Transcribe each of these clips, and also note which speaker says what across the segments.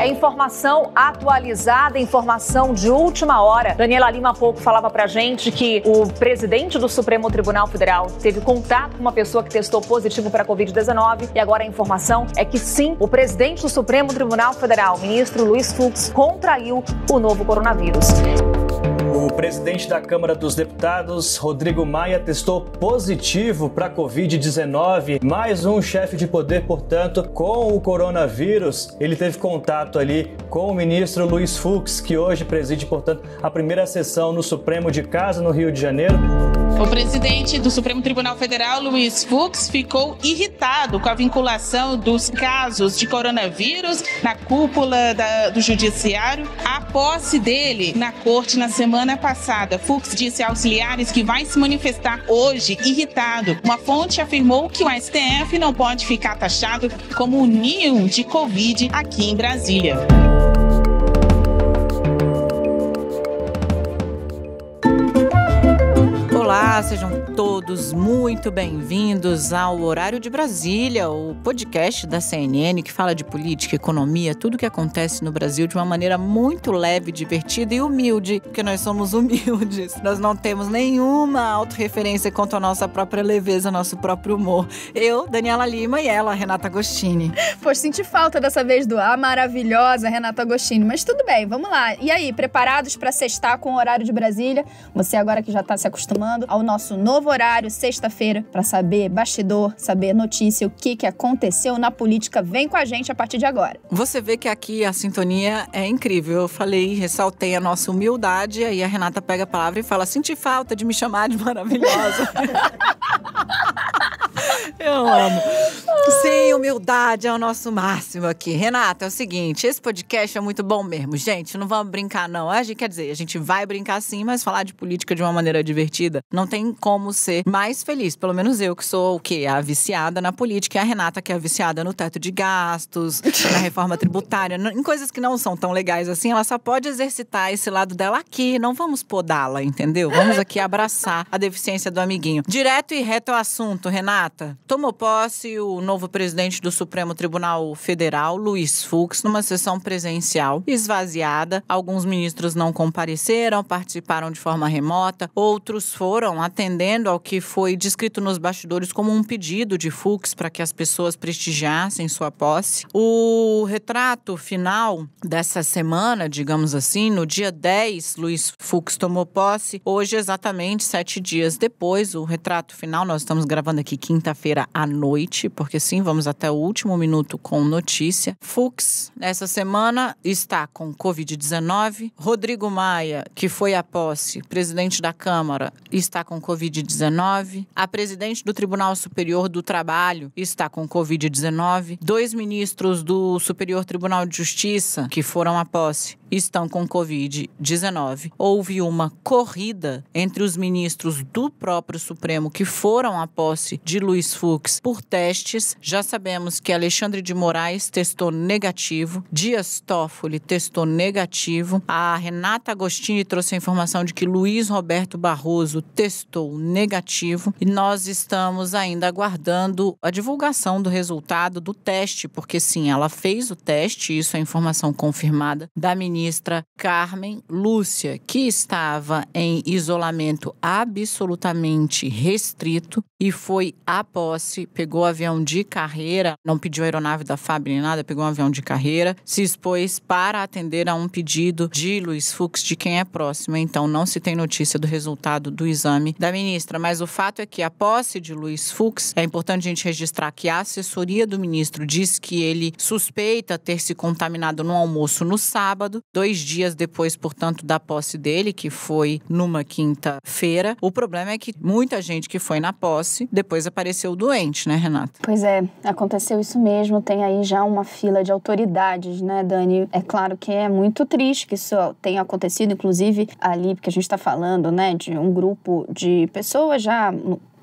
Speaker 1: É informação atualizada, informação de última hora. Daniela Lima há pouco falava pra gente que o presidente do Supremo Tribunal Federal teve contato com uma pessoa que testou positivo para a Covid-19 e agora a informação é que sim, o presidente do Supremo Tribunal Federal, ministro Luiz Fux, contraiu o novo coronavírus.
Speaker 2: O presidente da Câmara dos Deputados, Rodrigo Maia, testou positivo para a Covid-19. Mais um chefe de poder, portanto, com o coronavírus. Ele teve contato ali com o ministro Luiz Fux, que hoje preside, portanto, a primeira sessão no Supremo de Casa, no Rio de Janeiro.
Speaker 3: O presidente do Supremo Tribunal Federal, Luiz Fux, ficou irritado com a vinculação dos casos de coronavírus na cúpula do Judiciário à posse dele na corte na semana passada. Fux disse a auxiliares que vai se manifestar hoje irritado. Uma fonte afirmou que o STF não pode ficar taxado como um ninho de Covid aqui em Brasília.
Speaker 4: Olá, sejam todos muito bem-vindos ao Horário de Brasília, o podcast da CNN que fala de política, economia, tudo o que acontece no Brasil de uma maneira muito leve, divertida e humilde, porque nós somos humildes. Nós não temos nenhuma autorreferência quanto à nossa própria leveza, nosso próprio humor. Eu, Daniela Lima, e ela, Renata Agostini.
Speaker 5: Poxa, senti falta dessa vez do maravilhosa Renata Agostini, mas tudo bem, vamos lá. E aí, preparados para sextar com o Horário de Brasília? Você agora que já está se acostumando ao nosso novo horário, sexta-feira, para saber bastidor, saber notícia, o que aconteceu na política. Vem com a gente a partir de agora.
Speaker 4: Você vê que aqui a sintonia é incrível. Eu falei, ressaltei a nossa humildade, aí a Renata pega a palavra e fala: senti falta de me chamar de maravilhosa. Eu amo. Sim, humildade é o nosso máximo aqui. Renata, é o seguinte, esse podcast é muito bom mesmo. Gente, não vamos brincar não. A gente vai brincar sim, mas falar de política de uma maneira divertida não tem como ser mais feliz. Pelo menos eu, que sou o quê? A viciada na política, e a Renata, que é a viciada no teto de gastos, na reforma tributária, em coisas que não são tão legais assim. Ela só pode exercitar esse lado dela aqui. Não vamos podá-la, entendeu? Vamos aqui abraçar a deficiência do amiguinho. Direto e reto ao assunto, Renata. Tomou posse o novo presidente do Supremo Tribunal Federal, Luiz Fux, numa sessão presencial esvaziada. Alguns ministros não compareceram, participaram de forma remota. Outros foram atendendo ao que foi descrito nos bastidores como um pedido de Fux para que as pessoas prestigiassem sua posse. O retrato final dessa semana, digamos assim, no dia 10, Luiz Fux tomou posse. Hoje, exatamente 7 dias depois, o retrato final, nós estamos gravando aqui quinta-feira à noite, porque sim, vamos até o último minuto com notícia. Fux, essa semana, está com Covid-19. Rodrigo Maia, que foi à posse, presidente da Câmara, está com Covid-19. A presidente do Tribunal Superior do Trabalho está com Covid-19. 2 ministros do Superior Tribunal de Justiça, que foram à posse, estão com Covid-19. Houve uma corrida entre os ministros do próprio Supremo que foram à posse de Luiz Fux por testes. Já sabemos que Alexandre de Moraes testou negativo, Dias Toffoli testou negativo, a Renata Agostini trouxe a informação de que Luiz Roberto Barroso testou negativo e nós estamos ainda aguardando a divulgação do resultado do teste, porque sim, ela fez o teste, isso é informação confirmada da ministra Carmen Lúcia, que estava em isolamento absolutamente restrito e foi à posse, pegou avião de carreira, não pediu aeronave da FAB nem nada, pegou um avião de carreira, se expôs para atender a um pedido de Luiz Fux, de quem é próximo. Então não se tem notícia do resultado do exame da ministra, mas o fato é que a posse de Luiz Fux, é importante a gente registrar que a assessoria do ministro diz que ele suspeita ter se contaminado no almoço no sábado, 2 dias depois, portanto, da posse dele, que foi numa quinta-feira. O problema é que muita gente que foi na posse depois apareceu doente, né, Renata?
Speaker 5: Pois é, aconteceu isso mesmo. Tem aí já uma fila de autoridades, né, Dani? É claro que é muito triste que isso tenha acontecido, inclusive ali, porque a gente está falando, né, de um grupo de pessoas já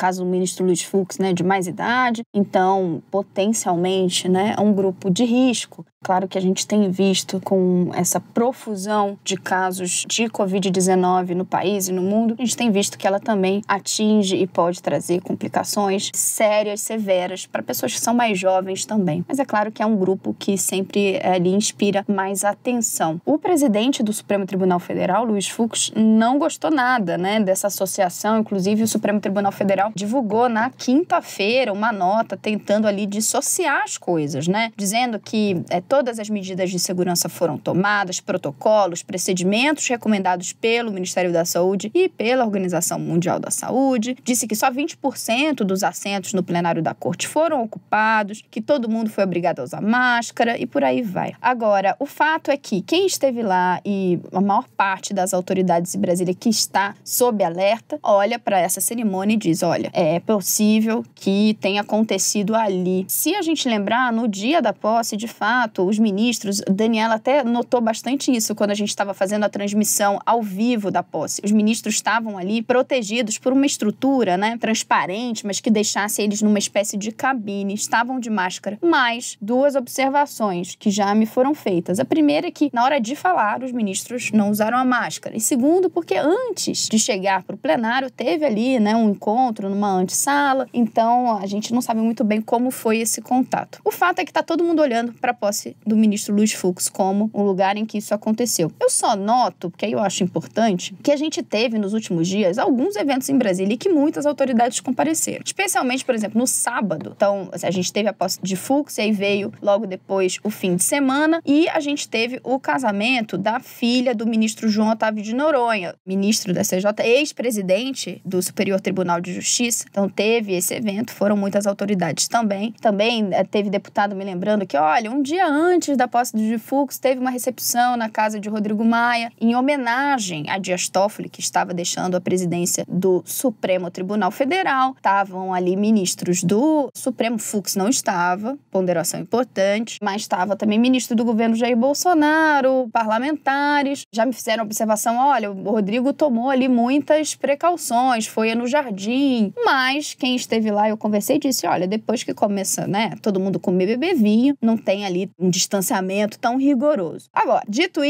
Speaker 5: caso do ministro Luiz Fux, né, de mais idade. Então, potencialmente, né, é um grupo de risco. Claro que a gente tem visto com essa profusão de casos de Covid-19 no país e no mundo, a gente tem visto que ela também atinge e pode trazer complicações sérias, severas, para pessoas que são mais jovens também. Mas é claro que é um grupo que sempre lhe inspira mais atenção. O presidente do Supremo Tribunal Federal, Luiz Fux, não gostou nada, né, dessa associação. Inclusive, o Supremo Tribunal Federal divulgou na quinta-feira uma nota tentando ali dissociar as coisas, né, dizendo que todas as medidas de segurança foram tomadas, protocolos, procedimentos recomendados pelo Ministério da Saúde e pela Organização Mundial da Saúde. Disse que só 20% dos assentos no plenário da Corte foram ocupados, que todo mundo foi obrigado a usar máscara e por aí vai. Agora, o fato é que quem esteve lá e a maior parte das autoridades de Brasília que está sob alerta, olha para essa cerimônia e diz, olha, é possível que tenha acontecido ali. Se a gente lembrar, no dia da posse, de fato, os ministros, Daniela até notou bastante isso quando a gente estava fazendo a transmissão ao vivo da posse. Os ministros estavam ali protegidos por uma estrutura, né, transparente, mas que deixasse eles numa espécie de cabine, estavam de máscara. Mas duas observações que já me foram feitas. A primeira é que, na hora de falar, os ministros não usaram a máscara. E segundo, porque antes de chegar para o plenário, teve ali, né, um encontro numa antessala. Então, a gente não sabe muito bem como foi esse contato. O fato é que está todo mundo olhando para a posse do ministro Luiz Fux como um lugar em que isso aconteceu. Eu só noto, porque aí eu acho importante, que a gente teve nos últimos dias alguns eventos em Brasília e que muitas autoridades compareceram. Especialmente, por exemplo, no sábado. Então, a gente teve a posse de Fux e aí veio logo depois o fim de semana e a gente teve o casamento da filha do ministro João Otávio de Noronha, ministro da CJ, ex-presidente do Superior Tribunal de Justiça. Então, teve esse evento, foram muitas autoridades também. Também teve deputado me lembrando que, olha, um dia antes da posse de Fux, teve uma recepção na casa de Rodrigo Maia, em homenagem a Dias Toffoli, que estava deixando a presidência do Supremo Tribunal Federal. Estavam ali ministros do Supremo, Fux não estava, ponderação importante, mas estava também ministro do governo Jair Bolsonaro, parlamentares. Já me fizeram observação, olha, o Rodrigo tomou ali muitas precauções, foi no jardim, mas quem esteve lá, eu conversei e disse, olha, depois que começa, né, todo mundo comer, beber vinho, não tem ali um distanciamento tão rigoroso. Agora, dito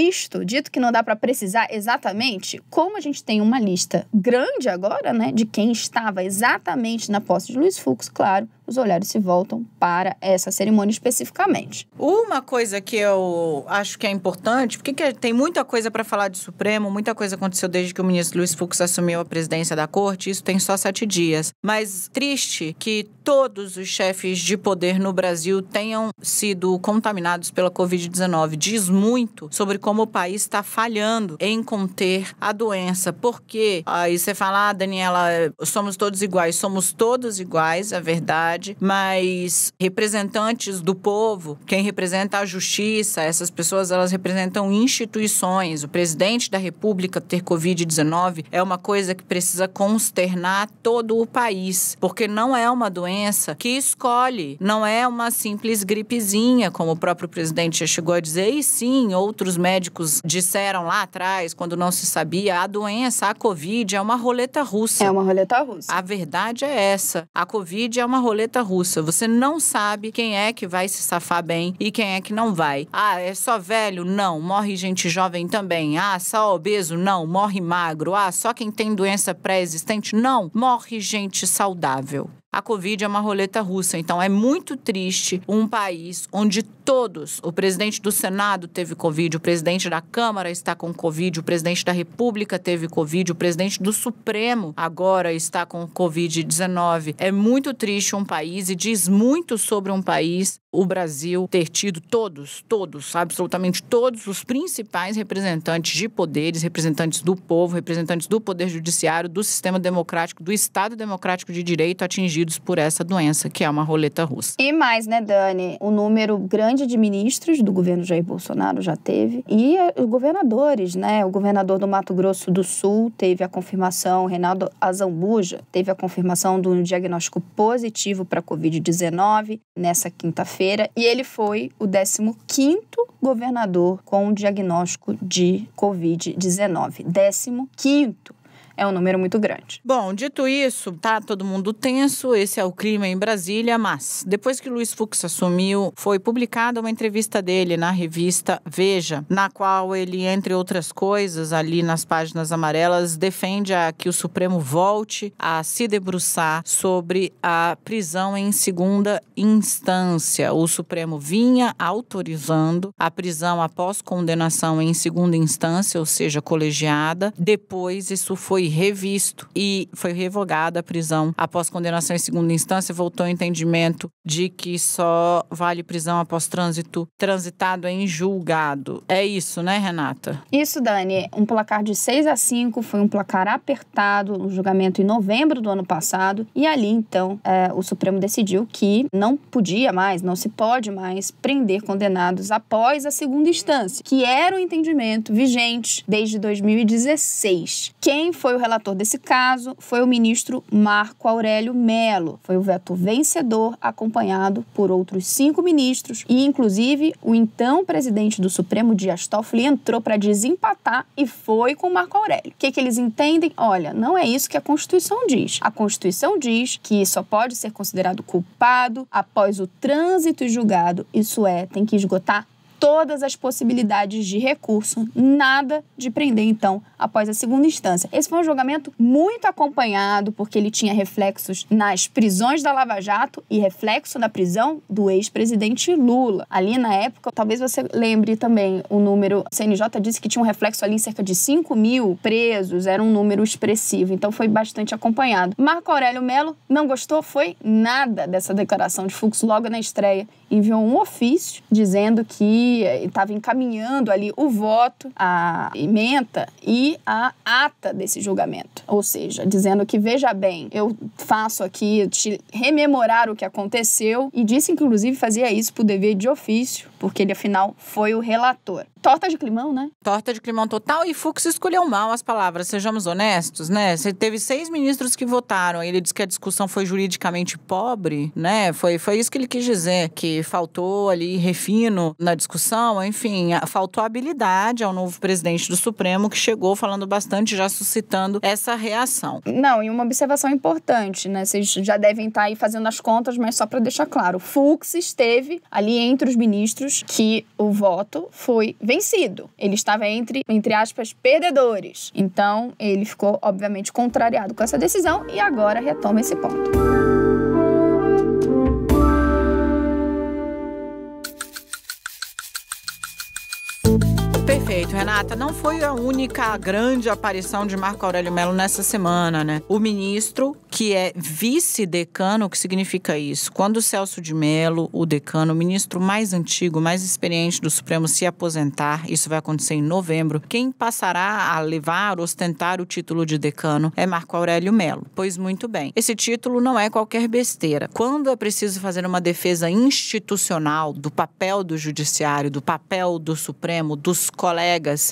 Speaker 5: que não dá para precisar exatamente, como a gente tem uma lista grande agora, né, de quem estava exatamente na posse de Luiz Fux, claro, os olhares se voltam para essa cerimônia especificamente.
Speaker 4: Uma coisa que eu acho que é importante, porque tem muita coisa para falar de Supremo, muita coisa aconteceu desde que o ministro Luiz Fux assumiu a presidência da Corte, isso tem só 7 dias. Mas triste que todos os chefes de poder no Brasil tenham sido contaminados pela Covid-19. Diz muito sobre como o país está falhando em conter a doença. Porque aí você fala, Daniela, somos todos iguais, é verdade, mas representantes do povo, quem representa a justiça, essas pessoas, elas representam instituições. O presidente da República ter Covid-19 é uma coisa que precisa consternar todo o país, porque não é uma doença que escolhe, não é uma simples gripezinha, como o próprio presidente já chegou a dizer, e sim, outros médicos disseram lá atrás, quando não se sabia, a doença, a Covid, é uma roleta russa.
Speaker 5: É uma roleta russa.
Speaker 4: A verdade é essa, a Covid é uma roleta russa, você não sabe quem é que vai se safar bem e quem é que não vai. Ah, é só velho? Não, morre gente jovem também. Ah, só obeso? Não, morre magro. Ah, só quem tem doença pré-existente? Não, morre gente saudável. A Covid é uma roleta russa, então é muito triste um país onde todos, o presidente do Senado teve Covid, o presidente da Câmara está com Covid, o presidente da República teve Covid, o presidente do Supremo agora está com Covid-19. É muito triste um país e diz muito sobre um país, o Brasil, ter tido todos, absolutamente todos os principais representantes de poderes, representantes do povo, representantes do Poder Judiciário, do sistema democrático, do Estado Democrático de Direito atingidos por essa doença, que é uma roleta russa.
Speaker 5: E mais, né, Dani? Um número grande de ministros do governo Jair Bolsonaro já teve. E os governadores, né? O governador do Mato Grosso do Sul teve a confirmação, Reinaldo Azambuja, teve a confirmação de um diagnóstico positivo para a Covid-19 nessa quinta-feira. E ele foi o 15º governador com um diagnóstico de Covid-19. 15º. é um número muito grande.
Speaker 4: Bom, dito isso, tá todo mundo tenso, esse é o clima em Brasília, mas depois que Luiz Fux assumiu, foi publicada uma entrevista dele na revista Veja, na qual ele, entre outras coisas, ali nas páginas amarelas, defende que o Supremo volte a se debruçar sobre a prisão em segunda instância. O Supremo vinha autorizando a prisão após condenação em segunda instância, ou seja, colegiada. Depois isso foi revisto e foi revogada a prisão após condenação em segunda instância. Voltou ao entendimento de que só vale prisão após trânsito transitado em julgado. É isso, né, Renata?
Speaker 5: Isso, Dani. Um placar de 6-5 foi um placar apertado no julgamento em novembro do ano passado. E ali, então, o Supremo decidiu que não podia mais, não se pode mais prender condenados após a segunda instância, que era o entendimento vigente desde 2016. Quem foi o relator desse caso foi o ministro Marco Aurélio Mello. Foi o veto vencedor, acompanhado por outros 5 ministros e, inclusive, o então presidente do Supremo, Dias Toffoli, entrou para desempatar e foi com Marco Aurélio. O que eles entendem? Olha, não é isso que a Constituição diz. A Constituição diz que só pode ser considerado culpado após o trânsito e julgado, isso é, tem que esgotar todas as possibilidades de recurso, nada de prender, então, após a segunda instância. Esse foi um julgamento muito acompanhado, porque ele tinha reflexos nas prisões da Lava Jato e reflexo na prisão do ex-presidente Lula. Ali, na época, talvez você lembre também o número, o CNJ disse que tinha um reflexo ali em cerca de 5 mil presos, era um número expressivo, então foi bastante acompanhado. Marco Aurélio Mello não gostou, foi nada dessa declaração de Fux logo na estreia, enviou um ofício dizendo que estava encaminhando ali o voto, a ementa e a ata desse julgamento. Ou seja, dizendo que, veja bem, eu faço aqui te rememorar o que aconteceu e disse, inclusive, fazia isso por dever de ofício, porque ele, afinal, foi o relator. Torta de climão, né?
Speaker 4: Torta de climão total, e Fux escolheu mal as palavras, sejamos honestos, né? Você teve 6 ministros que votaram, ele disse que a discussão foi juridicamente pobre, né? Foi isso que ele quis dizer, que faltou ali refino na discussão, enfim, faltou habilidade ao novo presidente do Supremo, que chegou falando bastante, já suscitando essa reação.
Speaker 5: Não, e uma observação importante, né? Vocês já devem estar aí fazendo as contas, mas só para deixar claro, Fux esteve ali entre os ministros que o voto foi vencido. Ele estava entre aspas, perdedores. Então, ele ficou, obviamente, contrariado com essa decisão e agora retoma esse ponto.
Speaker 4: Perfeito, Renata. Não foi a única grande aparição de Marco Aurélio Mello nessa semana, né? O ministro, que é vice-decano, o que significa isso? Quando o Celso de Mello, o decano, o ministro mais antigo, mais experiente do Supremo, se aposentar, isso vai acontecer em novembro, quem passará a levar, ostentar o título de decano é Marco Aurélio Mello. Pois muito bem, esse título não é qualquer besteira. Quando é preciso fazer uma defesa institucional do papel do judiciário, do papel do Supremo, dos colegas,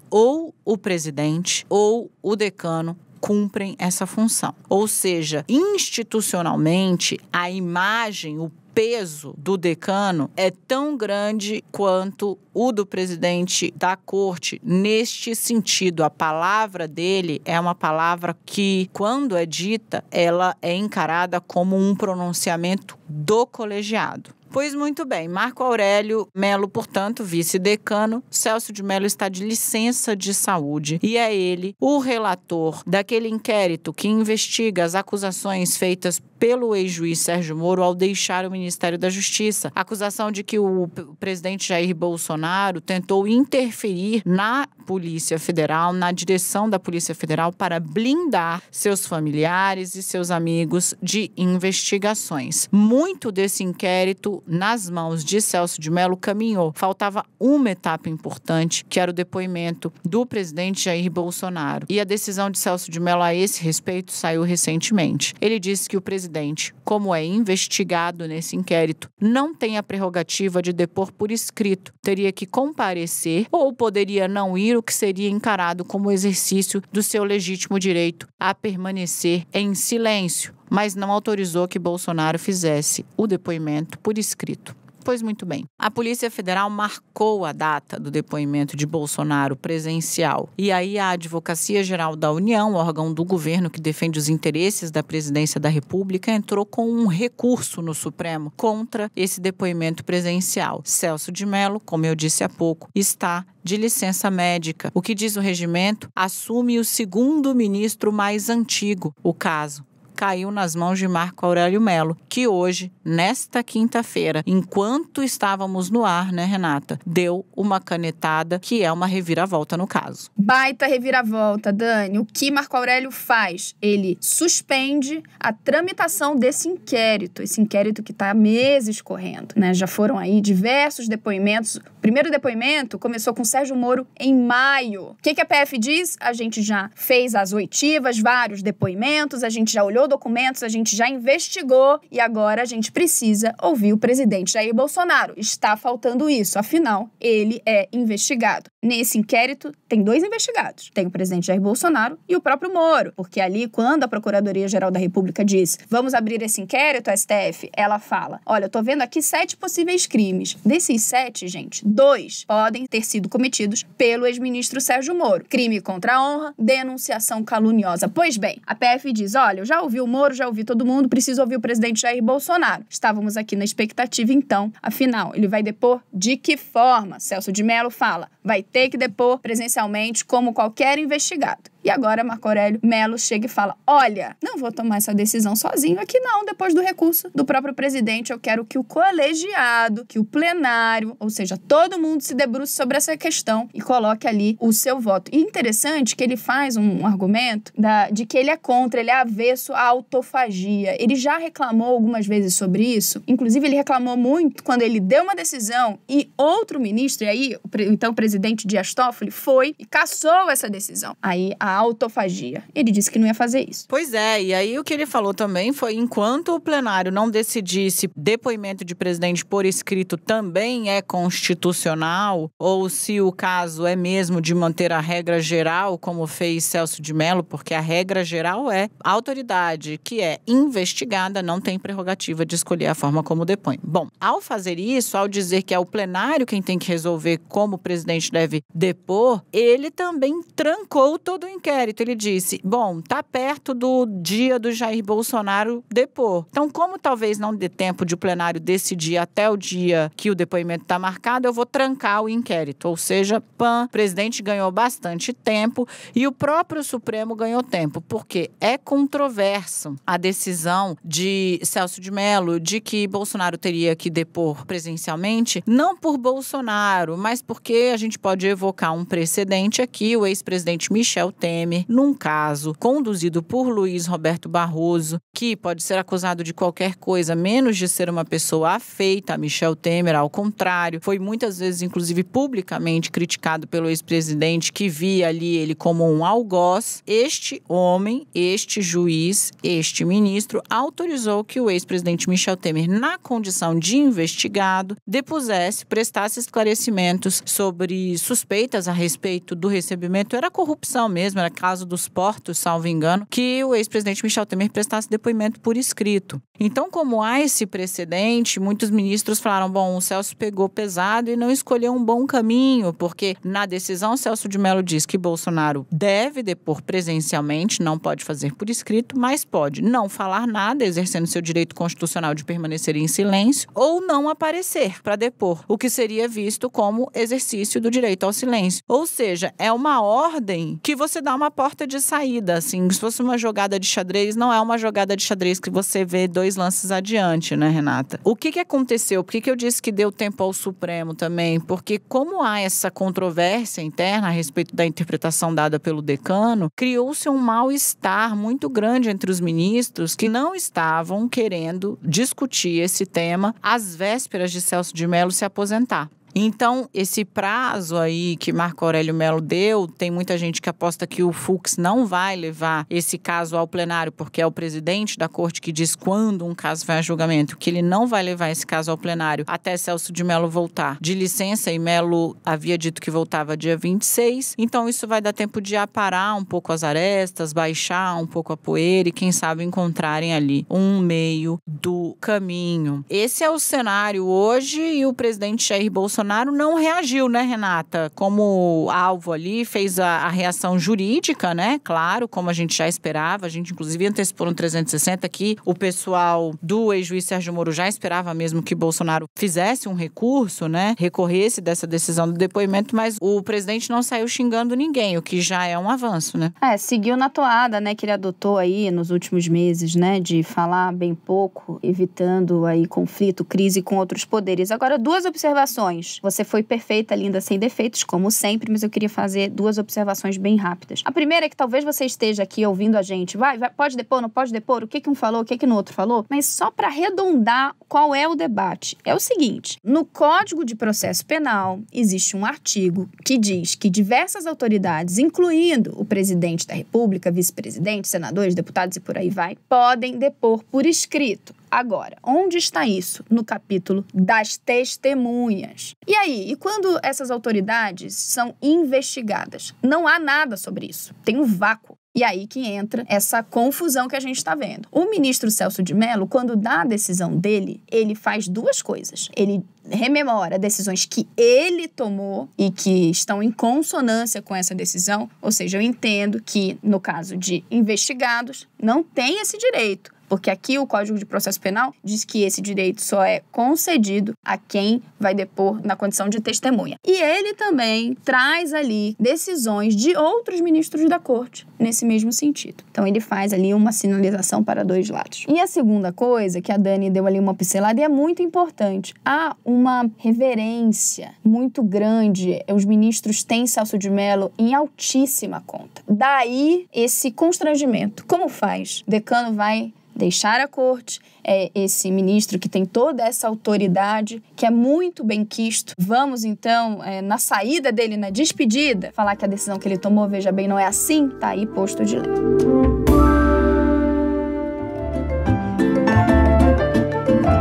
Speaker 4: ou o presidente ou o decano cumprem essa função. Ou seja, institucionalmente, a imagem, o peso do decano é tão grande quanto o do presidente da corte. Neste sentido, a palavra dele é uma palavra que, quando é dita, ela é encarada como um pronunciamento do colegiado. Pois muito bem, Marco Aurélio Mello, portanto, vice-decano, Celso de Mello está de licença de saúde e é ele o relator daquele inquérito que investiga as acusações feitas pelo ex-juiz Sérgio Moro ao deixar o Ministério da Justiça. A acusação de que o presidente Jair Bolsonaro tentou interferir na Polícia Federal, na direção da Polícia Federal, para blindar seus familiares e seus amigos de investigações. Muito desse inquérito, nas mãos de Celso de Mello, caminhou. Faltava uma etapa importante, que era o depoimento do presidente Jair Bolsonaro. E a decisão de Celso de Mello a esse respeito saiu recentemente. Ele disse que o presidente, como é investigado nesse inquérito, não tem a prerrogativa de depor por escrito. Teria que comparecer ou poderia não ir, o que seria encarado como exercício do seu legítimo direito a permanecer em silêncio, mas não autorizou que Bolsonaro fizesse o depoimento por escrito. Pois muito bem. A Polícia Federal marcou a data do depoimento de Bolsonaro presencial. E aí a Advocacia Geral da União, órgão do governo que defende os interesses da Presidência da República, entrou com um recurso no Supremo contra esse depoimento presencial. Celso de Mello, como eu disse há pouco, está de licença médica. O que diz o regimento? Assume o segundo ministro mais antigo. O caso caiu nas mãos de Marco Aurélio Mello, que hoje, nesta quinta-feira, enquanto estávamos no ar, né, Renata, deu uma canetada que é uma reviravolta no caso.
Speaker 5: Baita reviravolta, Dani. O que Marco Aurélio faz? Ele suspende a tramitação desse inquérito. Esse inquérito que está há meses correndo, né? Já foram aí diversos depoimentos. O primeiro depoimento começou com Sérgio Moro em maio. O que a PF diz? A gente já fez as oitivas, vários depoimentos, a gente já olhou documentos, a gente já investigou e agora a gente precisa ouvir o presidente Jair Bolsonaro. Está faltando isso, afinal, ele é investigado. Nesse inquérito, tem 2 investigados. Tem o presidente Jair Bolsonaro e o próprio Moro. Porque ali, quando a Procuradoria-Geral da República diz vamos abrir esse inquérito, STF, ela fala, olha, eu tô vendo aqui 7 possíveis crimes. Desses 7, gente, 2 podem ter sido cometidos pelo ex-ministro Sérgio Moro. Crime contra a honra, denunciação caluniosa. Pois bem, a PF diz, olha, eu já ouvi o Moro, já ouvi todo mundo, preciso ouvir o presidente Jair Bolsonaro. Estávamos aqui na expectativa, então, afinal, ele vai depor de que forma? Celso de Mello fala, vai ter que depor presencialmente como qualquer investigado. E agora Marco Aurélio Mello chega e fala, olha, não vou tomar essa decisão sozinho aqui não, depois do recurso do próprio presidente, eu quero que o colegiado, que o plenário, ou seja, todo mundo se debruce sobre essa questão e coloque ali o seu voto. E interessante que ele faz um argumento de que ele é contra, ele é avesso à autofagia. Ele já reclamou algumas vezes sobre isso, inclusive ele reclamou muito quando ele deu uma decisão e outro ministro, e aí então o presidente Dias Toffoli foi e cassou essa decisão. Aí a autofagia. Ele disse que não ia fazer isso.
Speaker 4: Pois é, e aí o que ele falou também foi, enquanto o plenário não decidisse depoimento de presidente por escrito também é constitucional, ou se o caso é mesmo de manter a regra geral, como fez Celso de Mello, porque a regra geral é a autoridade que é investigada não tem prerrogativa de escolher a forma como depõe. Bom, ao fazer isso, ao dizer que é o plenário quem tem que resolver como o presidente deve depor, ele também trancou todo o inquérito. Ele disse, bom, tá perto do dia do Jair Bolsonaro depor. Então, como talvez não dê tempo de o plenário decidir até o dia que o depoimento está marcado, eu vou trancar o inquérito. Ou seja, o presidente ganhou bastante tempo e o próprio Supremo ganhou tempo, porque é controverso a decisão de Celso de Mello de que Bolsonaro teria que depor presencialmente, não por Bolsonaro, mas porque a gente pode evocar um precedente aqui, o ex-presidente Michel Temer, num caso conduzido por Luiz Roberto Barroso, que pode ser acusado de qualquer coisa, menos de ser uma pessoa afeita a Michel Temer, ao contrário, foi muitas vezes, inclusive publicamente, criticado pelo ex-presidente, que via ali ele como um algoz. Este homem, este juiz, este ministro, autorizou que o ex-presidente Michel Temer, na condição de investigado, depusesse, prestasse esclarecimentos sobre suspeitas a respeito do recebimento, era corrupção mesmo, era caso dos portos, salvo engano, que o ex-presidente Michel Temer prestasse depoimento por escrito. Então, como há esse precedente, muitos ministros falaram, bom, o Celso pegou pesado e não escolheu um bom caminho, porque na decisão Celso de Mello diz que Bolsonaro deve depor presencialmente, não pode fazer por escrito, mas pode não falar nada, exercendo seu direito constitucional de permanecer em silêncio, ou não aparecer para depor, o que seria visto como exercício do direito ao silêncio. Ou seja, é uma ordem que você dá uma porta de saída, assim, se fosse uma jogada de xadrez, não é uma jogada de xadrez que você vê 2 lances adiante, né, Renata? O que aconteceu? Por que eu disse que deu tempo ao Supremo também? Porque como há essa controvérsia interna a respeito da interpretação dada pelo decano, criou-se um mal-estar muito grande entre os ministros que não estavam querendo discutir esse tema às vésperas de Celso de Mello se aposentar. Então, esse prazo aí que Marco Aurélio Mello deu, tem muita gente que aposta que o Fux não vai levar esse caso ao plenário, porque é o presidente da corte que diz quando um caso vai a julgamento, que ele não vai levar esse caso ao plenário até Celso de Mello voltar de licença, e Mello havia dito que voltava dia 26. Então, isso vai dar tempo de aparar um pouco as arestas, baixar um pouco a poeira e, quem sabe, encontrarem ali um meio do caminho. Esse é o cenário hoje e o presidente Jair Bolsonaro não reagiu, né, Renata? Como alvo ali, fez a reação jurídica, né? Claro, como a gente já esperava. A gente, inclusive, antecipou no 360 que o pessoal do ex-juiz Sérgio Moro já esperava mesmo que Bolsonaro fizesse um recurso, né? Recorresse dessa decisão do depoimento, mas o presidente não saiu xingando ninguém, o que já é um avanço, né?
Speaker 5: Seguiu na toada, né, que ele adotou aí nos últimos meses, né, de falar bem pouco, evitando aí conflito, crise com outros poderes. Agora, 2 observações. Você foi perfeita, linda, sem defeitos, como sempre, mas eu queria fazer 2 observações bem rápidas. A primeira é que talvez você esteja aqui ouvindo a gente, vai, pode depor, não pode depor, o que um falou, o que no outro falou, mas só para arredondar qual é o debate. É o seguinte, no Código de Processo Penal existe um artigo que diz que diversas autoridades, incluindo o presidente da República, vice-presidente, senadores, deputados e por aí vai, podem depor por escrito. Agora, onde está isso? No capítulo das testemunhas. E aí, e quando essas autoridades são investigadas? Não há nada sobre isso. Tem um vácuo. E aí que entra essa confusão que a gente está vendo. O ministro Celso de Mello, quando dá a decisão dele, ele faz 2 coisas. Ele rememora decisões que ele tomou e que estão em consonância com essa decisão. Ou seja, eu entendo que, no caso de investigados, não tem esse direito. Porque aqui o Código de Processo Penal diz que esse direito só é concedido a quem vai depor na condição de testemunha. E ele também traz ali decisões de outros ministros da Corte nesse mesmo sentido. Então ele faz ali uma sinalização para 2 lados. E a segunda coisa, que a Dani deu ali uma pincelada, e é muito importante, há uma reverência muito grande. Os ministros têm Celso de Mello em altíssima conta. Daí esse constrangimento. Como faz? O decano vai deixar a corte, é esse ministro que tem toda essa autoridade, que é muito benquisto. Vamos, então, na saída dele, na despedida, falar que a decisão que ele tomou, veja bem, não é assim? Tá aí posto de lei.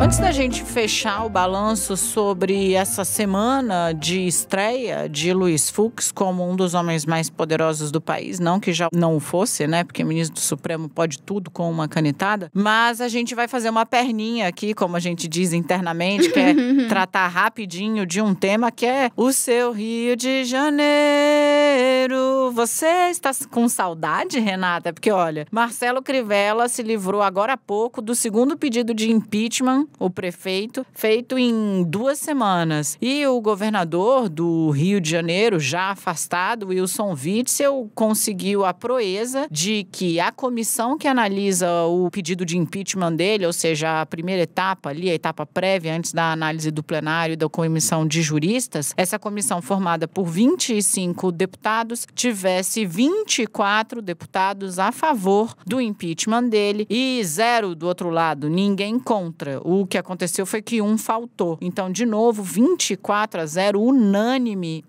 Speaker 4: Antes da gente fechar o balanço sobre essa semana de estreia de Luiz Fux como um dos homens mais poderosos do país, não que já não o fosse, né? Porque o ministro do Supremo pode tudo com uma canetada, mas a gente vai fazer uma perninha aqui, como a gente diz internamente, que é tratar rapidinho de um tema que é o seu Rio de Janeiro. Você está com saudade, Renata? Porque, olha, Marcelo Crivella se livrou agora há pouco do segundo pedido de impeachment, o prefeito, feito em 2 semanas. E o governador do Rio de Janeiro, já afastado, Wilson Witzel, conseguiu a proeza de que a comissão que analisa o pedido de impeachment dele, ou seja, a primeira etapa ali, a etapa prévia antes da análise do plenário e da comissão de juristas, essa comissão formada por 25 deputados, tivesse 24 deputados a favor do impeachment dele e 0 do outro lado, ninguém contra. O que aconteceu foi que um faltou. Então, de novo, 24-0,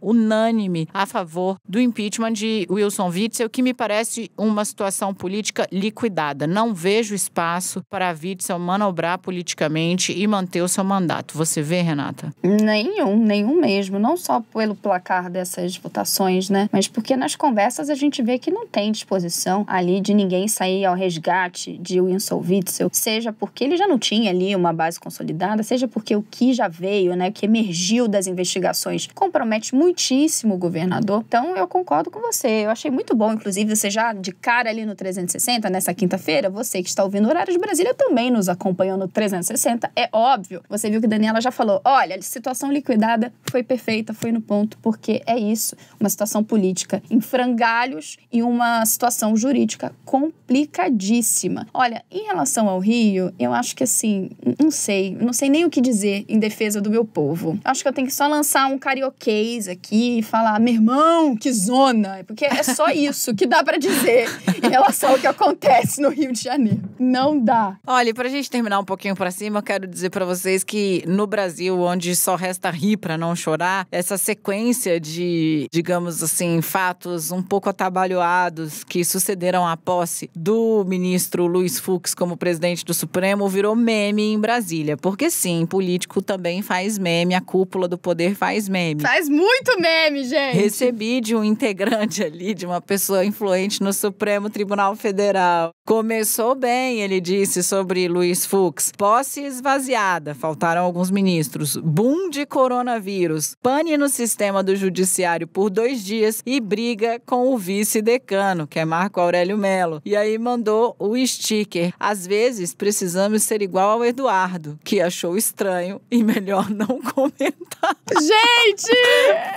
Speaker 4: unânime a favor do impeachment de Wilson Witzel, que me parece uma situação política liquidada. Não vejo espaço para Witzel manobrar politicamente e manter o seu mandato. Você vê, Renata?
Speaker 5: Nenhum mesmo. Não só pelo placar dessas votações, né? Mas porque nas conversas a gente vê que não tem disposição ali de ninguém sair ao resgate de Wilson Witzel, seja porque ele já não tinha ali uma base consolidada, seja porque o que já veio, né, o que emergiu das investigações compromete muitíssimo o governador. Então, eu concordo com você. Eu achei muito bom, inclusive, você já de cara ali no 360, nessa quinta-feira, você que está ouvindo o Horário de Brasília também nos acompanhou no 360. É óbvio. Você viu que a Daniela já falou, olha, a situação liquidada foi perfeita, foi no ponto, porque é isso. Uma situação política em frangalhos e uma situação jurídica complicadíssima. Olha, em relação ao Rio, eu acho que assim, não sei nem o que dizer em defesa do meu povo. Acho que eu tenho que só lançar um carioquês aqui e falar, meu irmão, que zona, porque é só isso que dá pra dizer em relação ao que acontece no Rio de Janeiro. Não dá.
Speaker 4: Olha, pra gente terminar um pouquinho pra cima, eu quero dizer pra vocês que no Brasil, onde só resta rir pra não chorar, essa sequência de, digamos assim, fatos um pouco atabalhoados que sucederam à posse do ministro Luiz Fux como presidente do Supremo virou meme em Brasília. Porque sim, político também faz meme, a cúpula do poder faz meme.
Speaker 5: Faz muito meme, gente!
Speaker 4: Recebi de um integrante ali, de uma pessoa influente no Supremo Tribunal Federal. Começou bem, ele disse sobre Luiz Fux. Posse esvaziada, faltaram alguns ministros. Boom de coronavírus. Pane no sistema do judiciário por 2 dias e briga com o vice-decano, que é Marco Aurélio Mello. E aí mandou o sticker. Às vezes precisamos ser igual ao Eduardo, que achou estranho e melhor não comentar.
Speaker 5: Gente!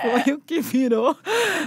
Speaker 4: Foi o que virou.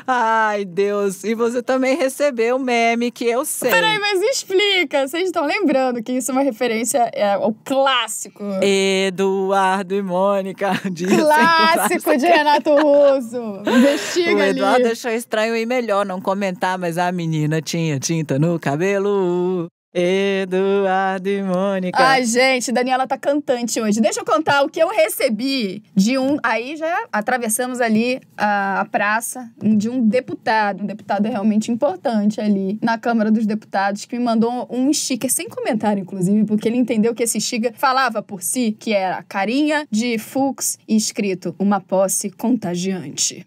Speaker 4: Ai, Deus. E você também recebeu o meme que eu sei.
Speaker 5: Peraí, mas explica. Vocês estão lembrando que isso é uma referência ao clássico.
Speaker 4: Eduardo e Mônica.
Speaker 5: Clássico de Renato Russo. Investiga ali.
Speaker 4: O Eduardo achou estranho e melhor não comentar, mas a menina tinha tinta no cabelo. Eduardo e Mônica.
Speaker 5: Ai, gente, Daniela tá cantante hoje. Deixa eu contar o que eu recebi de um... Aí já atravessamos ali a praça de um deputado realmente importante ali na Câmara dos Deputados, que me mandou um sticker, sem comentário, inclusive, porque ele entendeu que esse sticker falava por si, que era carinha de Fux e escrito, uma posse contagiante.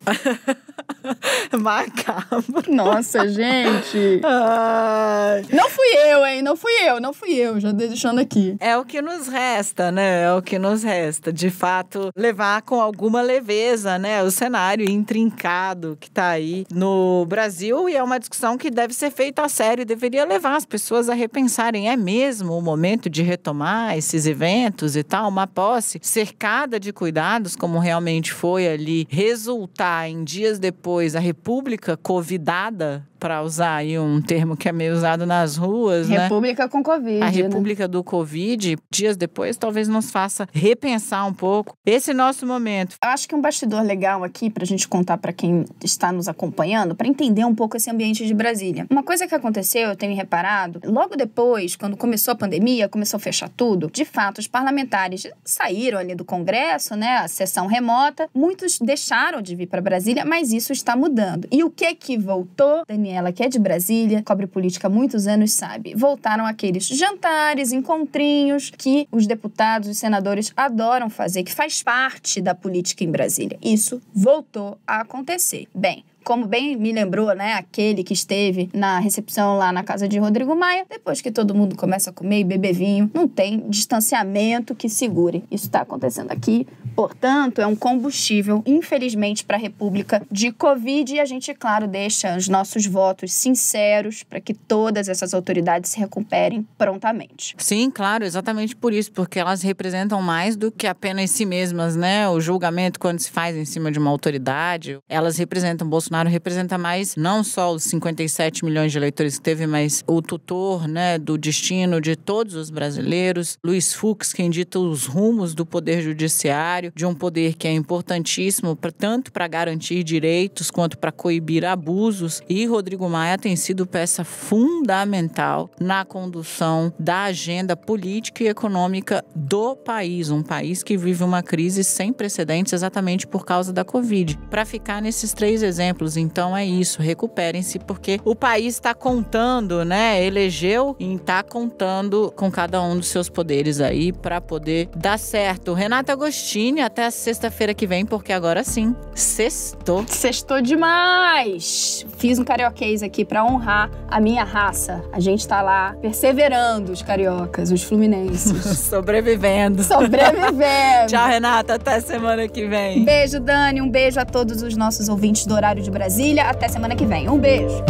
Speaker 4: Macabro.
Speaker 5: Nossa, gente.
Speaker 4: Ai.
Speaker 5: Não fui eu, hein? Não fui eu. Já deixando aqui.
Speaker 4: É o que nos resta, né? É o que nos resta. De fato, levar com alguma leveza, né? O cenário intrincado que tá aí no Brasil. E é uma discussão que deve ser feita a sério. Deveria levar as pessoas a repensarem. É mesmo o momento de retomar esses eventos e tal? Uma posse cercada de cuidados, como realmente foi ali, resultar em dias depois a República Covidada, para usar aí um termo que é meio usado nas ruas, né?
Speaker 5: República com Covid.
Speaker 4: A República do Covid, dias depois, talvez nos faça repensar um pouco esse nosso momento.
Speaker 5: Eu acho que um bastidor legal aqui pra gente contar pra quem está nos acompanhando, pra entender um pouco esse ambiente de Brasília. Uma coisa que aconteceu, eu tenho reparado, logo depois, quando começou a pandemia, começou a fechar tudo, de fato, os parlamentares saíram ali do Congresso, né? A sessão remota, muitos deixaram de vir pra Brasília, mas isso está mudando. E o que voltou, Daniela? Ela que é de Brasília, cobre política há muitos anos, sabe. Voltaram aqueles jantares, encontrinhos que os deputados e senadores adoram fazer, que faz parte da política em Brasília. Isso voltou a acontecer. Bem, como bem me lembrou, né, aquele que esteve na recepção lá na casa de Rodrigo Maia, depois que todo mundo começa a comer e beber vinho, não tem distanciamento que segure. Isso está acontecendo aqui, portanto, é um combustível, infelizmente, para a República de Covid, e a gente, claro, deixa os nossos votos sinceros para que todas essas autoridades se recuperem prontamente.
Speaker 4: Sim, claro, exatamente por isso, porque elas representam mais do que apenas si mesmas, né? O julgamento, quando se faz em cima de uma autoridade, elas representam Bolsonaro representa mais não só os 57 milhões de eleitores que teve, mas o tutor, né, do destino de todos os brasileiros. Luiz Fux, quem dita os rumos do poder judiciário, de um poder que é importantíssimo tanto para garantir direitos quanto para coibir abusos. E Rodrigo Maia tem sido peça fundamental na condução da agenda política e econômica do país. Um país que vive uma crise sem precedentes exatamente por causa da Covid. Para ficar nesses 3 exemplos, então é isso, recuperem-se, porque o país está contando, né? Elegeu e está contando com cada um dos seus poderes aí para poder dar certo. Renata Agostini, até a sexta-feira que vem, porque agora sim, sextou.
Speaker 5: Sextou demais! Fiz um carioquês aqui para honrar a minha raça. A gente tá lá perseverando, os cariocas, os fluminenses.
Speaker 4: Sobrevivendo.
Speaker 5: Tchau,
Speaker 4: Renata, até semana que vem.
Speaker 5: Beijo, Dani, um beijo a todos os nossos ouvintes do Horário de Brasília. Até semana que vem. Um beijo.